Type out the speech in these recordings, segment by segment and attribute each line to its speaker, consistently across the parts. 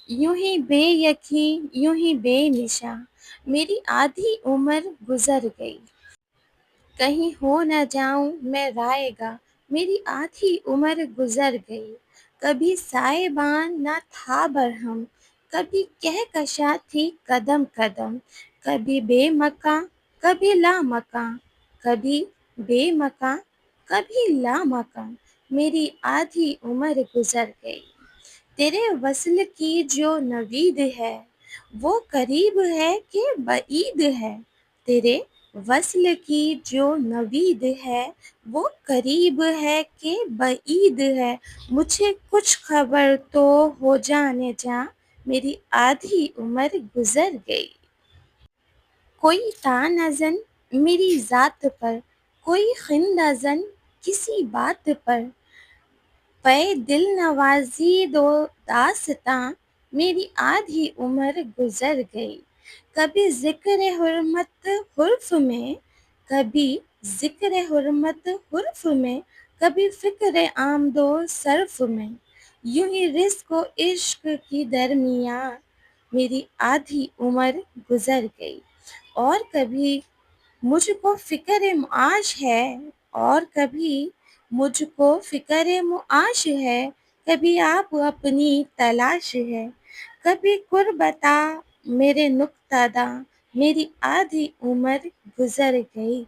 Speaker 1: یوں ہی بے یقیں یوں ہی بے نشاں میری آدھی عمر گزر گئی، کہیں ہو نہ جاؤں میں رائے گا میری آدھی عمر گزر گئی، کبھی سائبان نہ تھا برہم، کبھی کہکشاں تھی قدم قدم، کبھی بے مکاں کبھی لامکاں، کبھی بے مکاں کبھی لامکاں، میری آدھی عمر گزر گئی۔ تیرے وصل کی جو نوید ہے وہ قریب ہے کہ بعید ہے، تیرے وصل کی جو نوید ہے وہ قریب ہے کہ بعید ہے، مجھے کچھ خبر تو ہو جانے جا میری آدھی عمر گزر گئی۔ کوئی طعن زن میری ذات پر، کوئی خندہ زن کسی بات پر، پے دل نوازی دو داستاں میری آدھی عمر گزر گئی، کبھی ذکر حرمت حرف میں، کبھی ذکر حرمت حرف میں، کبھی فکر آمد و صرف میں، یوں ہی رزق و عشق کی درمیاں میری آدھی عمر گزر گئی، اور کبھی مجھ کو فکر معاش ہے، اور کبھی مجھ کو فکر معاش ہے، کبھی آپ اپنی تلاش ہے، کبھی قربتا میرے نکتہ داں میری آدھی عمر گزر گئی،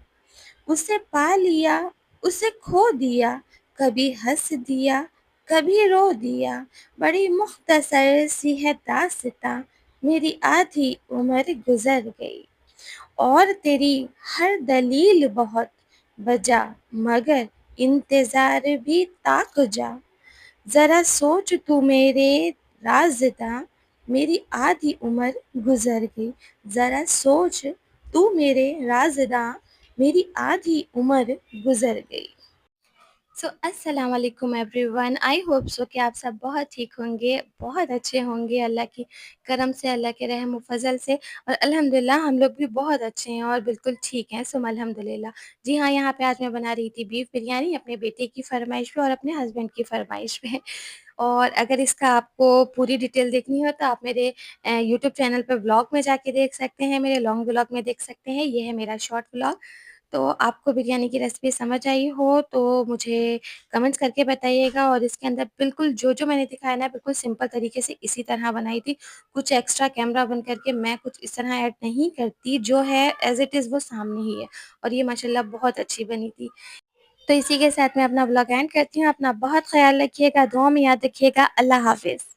Speaker 1: اسے پا لیا اسے کھو دیا، کبھی ہنس دیا کبھی رو دیا، بڑی مختصر سی ہے داستاں میری آدھی عمر گزر گئی، اور تیری ہر دلیل بہت بجا مگر انتظار بھی تاک جا، ذرا سوچ تو میرے رازداں میری آدھی عمر گزر گئی، ذرا سوچ تو میرے رازداں میری آدھی عمر گزر گئی۔ السلام علیکم every one, I hope so کہ آپ سب بہت ٹھیک ہوں گے، بہت اچھے ہوں گے اللہ کی کرم سے، اللہ کے رحم و فضل سے، اور الحمدللہ ہم لوگ بھی بہت اچھے ہیں اور بالکل ٹھیک ہیں، الحمدللہ۔ جی ہاں، یہاں پہ آج میں بنا رہی تھی بیف بریانی اپنے بیٹے کی فرمائش پہ اور اپنے ہسبینڈ کی فرمائش پہ، اور اگر اس کا آپ کو پوری ڈیٹیل دیکھنی ہو تو آپ میرے یوٹیوب چینل پہ ولاگ میں جا کے دیکھ سکتے ہیں، میرے لانگ ولاگ میں دیکھ سکتے ہیں، یہ ہے میرا شارٹ ولاگ۔ تو آپ کو بریانی کی ریسپی سمجھ آئی ہو تو مجھے کمنٹس کر کے بتائیے گا، اور اس کے اندر بالکل جو میں نے دکھایا نا بالکل سمپل طریقے سے اسی طرح بنائی تھی، کچھ ایکسٹرا کیمرہ بن کر کے میں کچھ اس طرح ایڈ نہیں کرتی، جو ہے ایز اٹ از وہ سامنے ہی ہے، اور یہ ماشاءاللہ بہت اچھی بنی تھی۔ تو اسی کے ساتھ میں اپنا بلاگ اینڈ کرتی ہوں، اپنا بہت خیال رکھیے گا، دعاؤں میں یاد رکھیے گا، اللہ حافظ۔